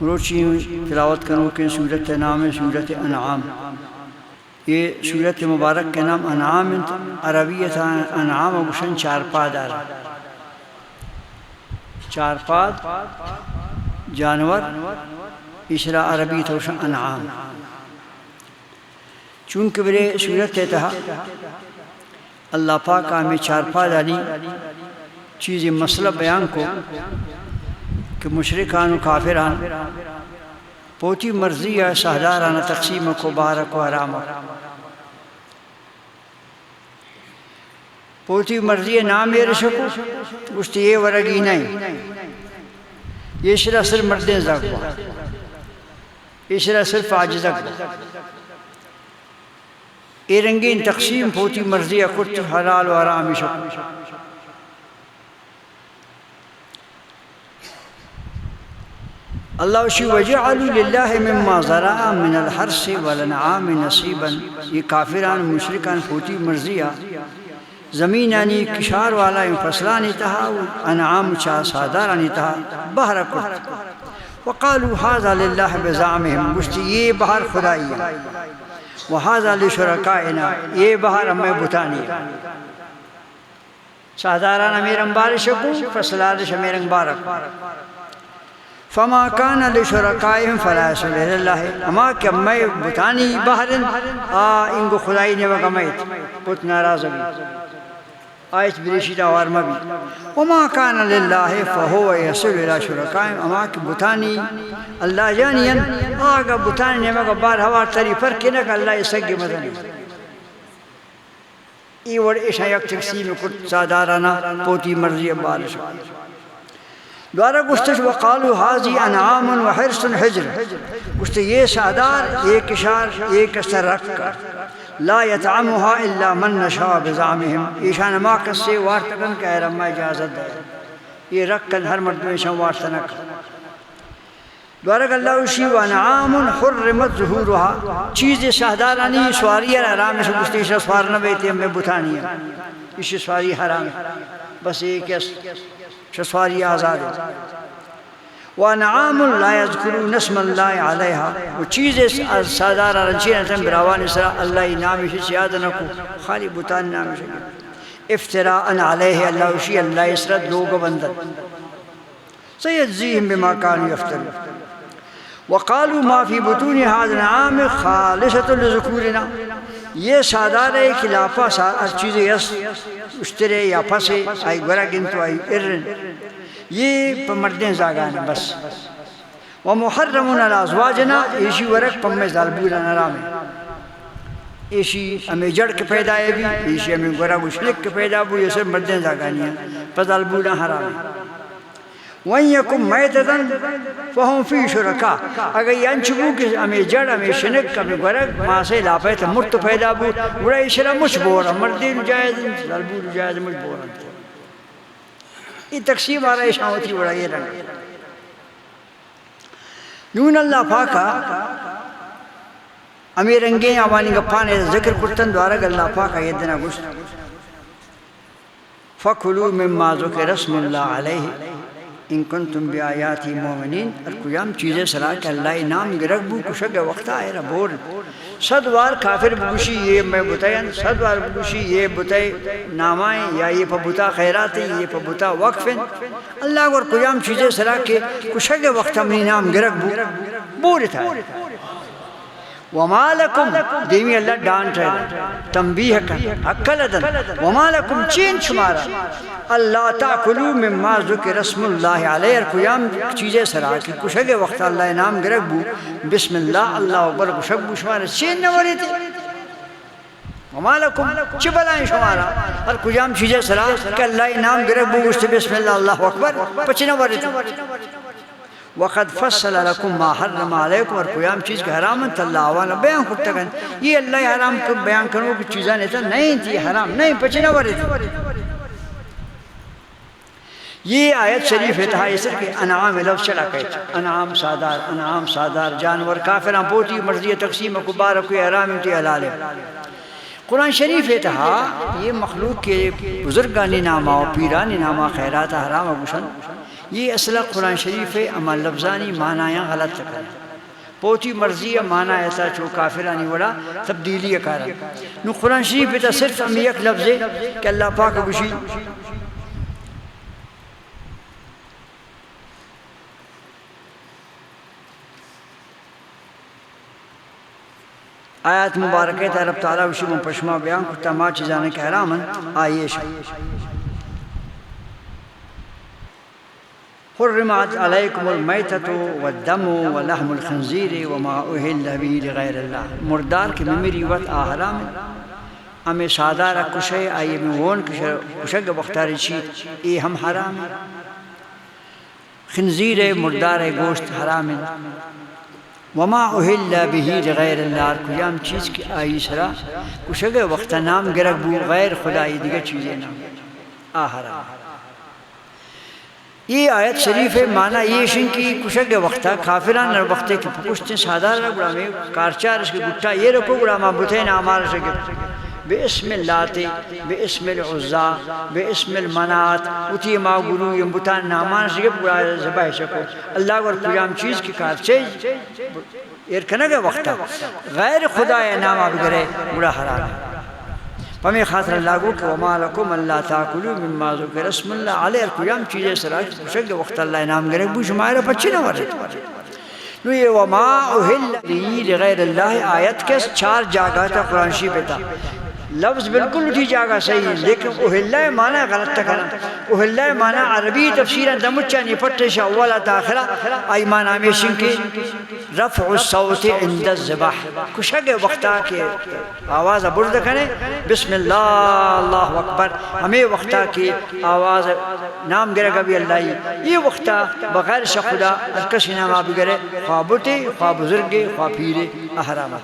روچی تلاوت کروں کہ سورت نام ہے سورت انعام. یہ سورت مبارک کے نام انعام عربیت انعام و گشن چارپاد آ رہا. چارپاد جانور اسرا عربی توشن انعام. چونکہ برے سورت تہا اللہ پاک ہمیں چارپاد علی چیز مسئلہ بیان کو کہ مشرکان و کافران پوتی مرضی ہے سہدارانہ تقسیم کو بارک و حرام پوتی مرضی نام یہ رشکو گوشتی یہ ورگی نہیں یہ شرح صرف مردیں زگوا یہ شرح صرف عاجزک یہ رنگین تقسیم پوتی مرضی کت حلال و حرام شکو. اللہ شی وجعلوا للہ مما ذرا من الحرث والانعام نصیبا. یہ کافران مشرکان پوتی مرضیہ زمینانی کشار والا فصلانی تہا انعام چا سادارانی تہا بہر کت. وقالوا هذا للہ بزعمهم گشتی یہ بہر خدائی ہے وهذا لشرکائنا یہ بہر ہمیں بتانی ہے. ساداران امیرن بارشکو فصلانش امیرن بارک. فما کان لشرکائهم فلا یصل الی اللہ. اما کہ میں بتانی بہرن انگو خدائی نے وقمیت بت ناراض بھی آیت بریشید آوارمہ بھی. وما کان للہ فہو یصل الی شرکائهم. اما کہ بتانی اللہ جانین آگا بتانی نے وقا بار ہوار تری فرق نہ کہ اللہ اسگی مدنی ای وڑ ایشا یک تقسیم کت سادارانہ پوتی مرضی بارش. دوارا گشتش وقالوا هذه انعام وحرث حجر. گشت یہ سادار ایک اشار ایک اثر رکھ کر لا يطعمها الا من نشاء بزعمهم. ایشان ما کسی وارتکن کہ اے رمہ اجازت دے یہ رکھ کر ہر مرد میں شان وارتنک. دوارا اللہ اسی وانعام حرمت ظہورها چیز سادارانی سواری حرام سے گشت ایشا سوار نہ بیتے ہمیں بتانی ہے اسی سواری حرام بس ایک سواری آزاد ہے. وانعام لا یذکرون اسم اللہ علیہا. وہ چیز سادار رنچینتاً براوان اسرا اللہ نامی سے یاد نہ کو خالی بتان نامی سے افتراء علیہ اللہ اسی اللہ اسرا لوگ بندن سیجزیہم بما کانوا یفترون. وقالوا ما فی بطون هذا الانعام خالصۃ لذکورنا. یہ سادار ہے کہ لاپا چیزیں یس اشترے یا پھسے آئی گورا گنتو آئی ارن یہ مردیں زاگانا بس. ومحرمون علی ازواجنا ایشی ورک پم ظالبولا نرام ہے ایشی ہمیں جڑ کے پیدا ہے بھی ایشی ہمیں گورا گشنک کے پیدا بھی یہ سب مردیں زاگانی ہیں پس ظالبولا حرام ہے. وَإِن يَكُن مَيْتَةً فَهُمْ فِي شُرَكَاء. اگر یہ انچبو کہ ہمیں جڑ ہمیں شنک ہمیں گرگ ماں سے لاپے تو مرت پیدا بو گڑا اشرا مجھ بورا مردین جائز ظلبور جائز مجھ بورا. یہ تقسیم آ رہا ہے شاوتی بڑا یہ رنگ. یون اللہ پاکا ہمیں رنگیں آوانی گپانے ذکر کرتن دوارا اللہ پاکا یہ دنہ گشت فَكُلُوا مِمَّا ذُكِرَ اسْمُ اللَّهِ عَلَيْهِ ان کنتم بی آیاتی مومنین. اور کجام چیزیں سرا کہ اللہ نام گرگ بو کشک وقت آئے رہا بور صد وار کافر بگوشی یہ میں بتائیں صد وار بگوشی یہ بتائیں نامائیں یا یہ پا بتا خیراتیں یہ پا بتا وقفیں. اللہ اور کجام چیزیں سرا کہ کشک وقت ہمیں نام گرگ بو بور تھا. وما لکم دیمی اللہ ڈانٹ رہا تنبیہ کن اکلدن وما لکم چین شمارا اللہ تاکلو مما ذکر اسم اللہ علیہ. قیام چیزیں سرا کہ کشک وقت اللہ نام گرگ بو بسم اللہ اللہ اکبر کشک بو شمارا چین نوری تھی. وما لکم چبلائیں شمارا اور قیام چیزیں سرا کہ اللہ نام گرگ بو بسم اللہ اللہ اکبر پچ نوری تھی. وقد فصل لکم ما حرم علیکم. اور قیام چیز کا حرام تا اللہ آوانا بیان کرتا گئن یہ اللہ حرام کو بیان کرنو کہ چیزاں نہیں تھا نہیں تھی حرام نہیں پچنا ورے تھی. یہ آیت شریف ہے تھا اس کہ انعام لفظ چلا کہتا انعام سادار جانور کافران پوتی مرضی تقسیم کو بارک حرام تی حلال. قرآن شریف ہے تھا یہ مخلوق کے بزرگانی نامہ و پیرانی نامہ خیرات حرام و گشن یہ اصلہ قرآن شریف ہے اما لفظانی معنی غلط کریں پوتی مرضی معنی ایسا چو کافرانی وڑا تبدیلی کارا نو قرآن شریف تا صرف ہم یک لفظ ہے کہ اللہ پاک بشی آیات مبارکہ تا رب تعالیٰ وشی من پشما بیان کو تمام چیزانے کے حرامن آئیش حرمت علیکم المیتۃ والدم ولحم الخنزیر وما اہل به لغیر اللہ مردار کی ممیری وقت آحرام ہمیں سادارہ کشے آئیے میں وون کشگ بختاری چیت ای ہم حرام خنزیر مردار گوشت حرام وما اہل به لغیر اللہ کجام چیز کی آئی سرا کشگ وقت نام گرگ بو غیر خدای دیگر چیزیں نام آحرام یہ آیت شریف معنی یہ شن کی کشگ وقتا کافران نر وقتے کی پکشتے سادار گڑا میں کارچار اس کے گٹا یہ رکو گڑا ما بتین آمار شکر بے اسم اللات بے اسم العزا بے اسم المنات اتی ما گرو یم بتان نامان شکر گڑا زباہ شکو اللہ ور قیام چیز کی کارچے ارکنگ وقتا غیر خدا نامہ بگرے گڑا حرام ہے فمی خاطر اللہ کو کہ وما لکم اللہ تاکلو مما ذکر اسم اللہ علیہ القیام چیزیں سراج بشک وقت اللہ نام گرے بو شمائرہ پچھی نہ ورد نو یہ وما اہل لغیر اللہ آیت کے 4 جاگہ تا قرآن شریف پتا لفظ بالکل اٹھی جاگہ صحیح ہے لیکن اہلہ معنی غلط تکنا اہلہ معنی عربی تفسیرہ دمچانی پتش اولا تاخرہ آئی معنی ہمیشن کے رفع الصوت عند الزباح کشگ وقتا کے آواز برد کرنے بسم اللہ اللہ اکبر ہمیں وقتا کی آواز نام گرے کبھی اللہ یہ وقتا بغیر شخدا کسی نام آب گرے خواہ بوتے خواہ بزرگے خواہ پیرے احرام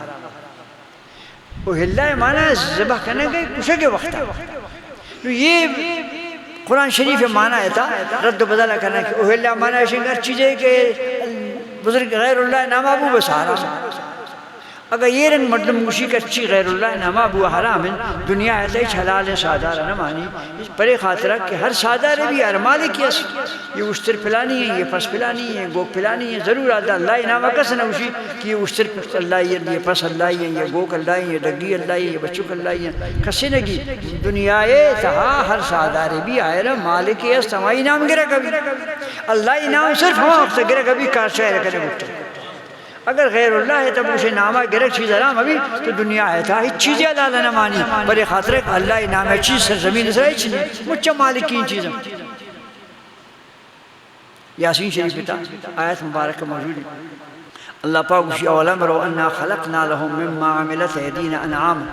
اہلہ معنی ذبح کرنے گئے کشگ وقتا یہ قرآن شریف معنی تھا رد و بدلہ کرنے کہ اہلہ معنی شنگر چیزیں کہ بزرگ غیر اللہ نام ابو بس حرام اگر یہ رنگ مردم گوشی کا اچھی غیر اللہ نام ابو حرام دنیا ہے تیچ حلال سادارہ نہ مانی پرے خاطرہ کہ ہر سادارہ بھی ہر مالک یہ اشتر پلانی ہے یہ پس پلانی ہے گوک پلانی ہے ضرور آدھا اللہ نام کس نہ گوشی کہ یہ اشتر اللہ ہے یہ پس اللہ ہے یہ گوک اللہ ہے یہ ڈگی اللہ ہے یہ بچک اللہ ہے کسی نگی دنیا تہا ہر سادارہ بھی آئے رہا مالک ہے سمائی نام گرہ کبھی اللہ نام صرف ہم وقت گرہ کبھی کارچہ ہے رکھنے گھٹا اگر غیر اللہ ہے تب اسے نامہ گرک چیز حرام ابھی تو دنیا ہے تھا ہی چیزیں اللہ نہ مانی پر خاطر اللہ نام چیز سرزمین اسرائی چیزیں مجھے مالکین چیزیں یاسین شریف بتا آیت مبارک موجود ہے اللہ پاک اسی اولم رو انا خلقنا لهم مما عملت ایدین انعام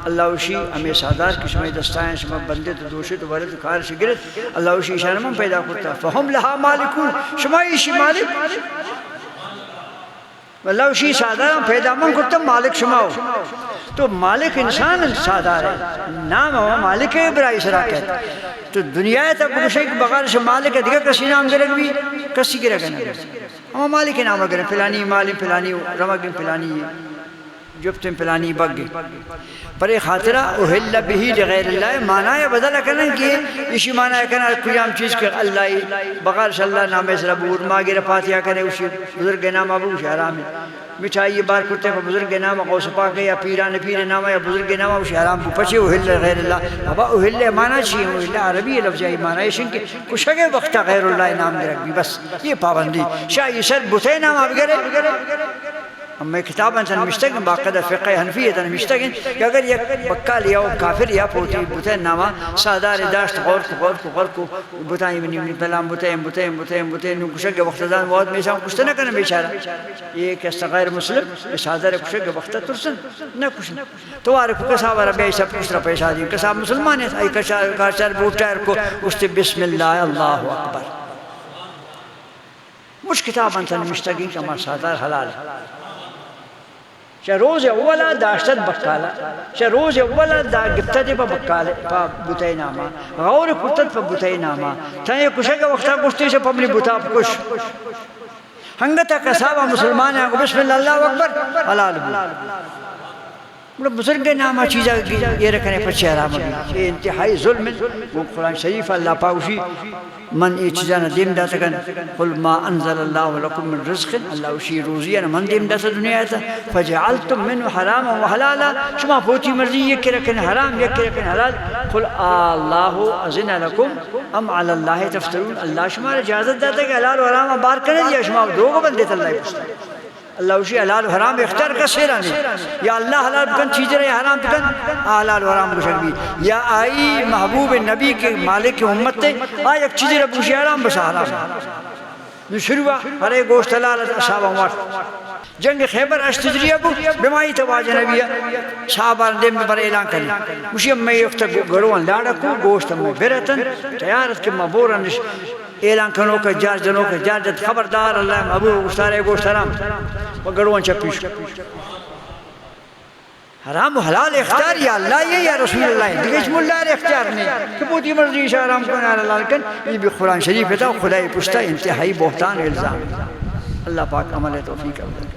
اللہ اسی ہمیں سادار کی شمع دستائیں شمع بندے تو دوشت و برد کار سے گرد اللہ اسی اشارہ من پیدا کرتا فہم لہا مالکون شمع اسی مالک اللہ اسی سادارہ پیدا من کرتا مالک شماؤ تو مالک انسان سادار ہے نام ہوا مالک ابراہی سرا کہتا تو دنیا ہے تب کچھ ایک بغیر سے مالک ہے دیکھا کسی نام گرگ بھی کسی گرگ ہے ہم مالک نام گرگ پلانی مالی پلانی رمگ پلانی جبتن پلانی بگ پر خاطرہ اہل بہی لغیر اللہ معنی بدل کرنے کی اسی معنی کرنا قیام چیز کہ اللہ بغیر سے اللہ نام اس ربور ماغیر فاتحہ کرنے اسی بزرگ نام ابو حرام ہے مٹھائی بار کرتے ہیں بزرگ نام غوث پاک یا پیران پیر نام یا بزرگ نام ابو حرام پچھے اہل غیر اللہ ابا اہل معنی چاہیے اہل عربی لفظ ہے معنی شن کہ کشگ وقت غیر اللہ نام گرگ بھی بس یہ پابندی شاہ یہ سر بتے نام اب گرے ہمیں کتاباں تن مشتگن باقاعدہ فقہ حنفیہ تن مشتگن کہ اگر یک بکال یا کافر یا پوتی بتین نامہ سادار داشت غور کو بتائیں بنی پلام بتائیں کشک وقت دان وقت میں سام کشتا نہ کرنا بیچارہ یہ کہ غیر مسلم سادار کشک وقت ترسن نہ کشن تو آرے کو کسا وارا بے سب کشتر پیشا دیں کسا مسلمان ہے ای کارچار بوٹار کو استے بسم اللہ اللہ اکبر مش کتاباں تن مشتگن کہ ہمارا سادار حلال ہے شاہ روز اولا داشتت بکالا شاہ روز اولا دا گفتت پا بکالا پا بتائی ناما غور کتت پا بتائی ناما تھا کشے کا وقتا کشتے سے پبلی بتا پا کش ہنگتا کسابہ مسلمان ہے بسم اللہ اکبر حلال بھی بڑا بزرگ نامہ چیزا یہ رکھنے پر حرام بھی یہ انتہائی ظلم وہ قرآن شریف اللہ پاوشی من یہ چیزا نہ دیم داتا کن قل ما انزل اللہ لکم من رزق اللہ وشی روزی نہ من دیم داتا دنیا تا فجعلتم منه حراما وحلالا شما پوچی مرضی یہ کہ رکھن حرام یہ کہ رکھن حلال قل اللہ اذن لکم ام علی اللہ تفترون اللہ شما اجازت داتا کہ حلال و حرام بار کرنے دیا شما دو کو بندے اللہ پوچھتا اللہ وشی حلال و حرام اختیار کا سیرا نہیں یا اللہ حلال بکن چیزیں رہے حرام بکن حلال و حرام بشک بھی یا آئی محبوب نبی کے مالک امت تے آئی ایک چیزیں رہے بوشی حرام بسا حرام جو شروع ہرے گوشت حلال صحابہ عمر جنگ خیبر اشتجریہ کو بمائی تواجہ نبی صحابہ دے میں بر اعلان کریں مجھے میں یکتا گروان لاڑا کو گوشت میں برتن تیارت کے مبورن اعلان کنو کا جار جنو کا جار جد خبردار اللہ محبوب گوشتارے گوشت حرام وہ گروان چپیش حرام و حلال اختیار یا اللہ یہ یا رسول اللہ دیکھ اسم اللہ اختیار نہیں کہ بہتی مرضی شاہ حرام کن حلال کن یہ بھی قرآن شریف ہے خدای پشتا انتہائی بہتان الزام اللہ پاک عمل توفیق اللہ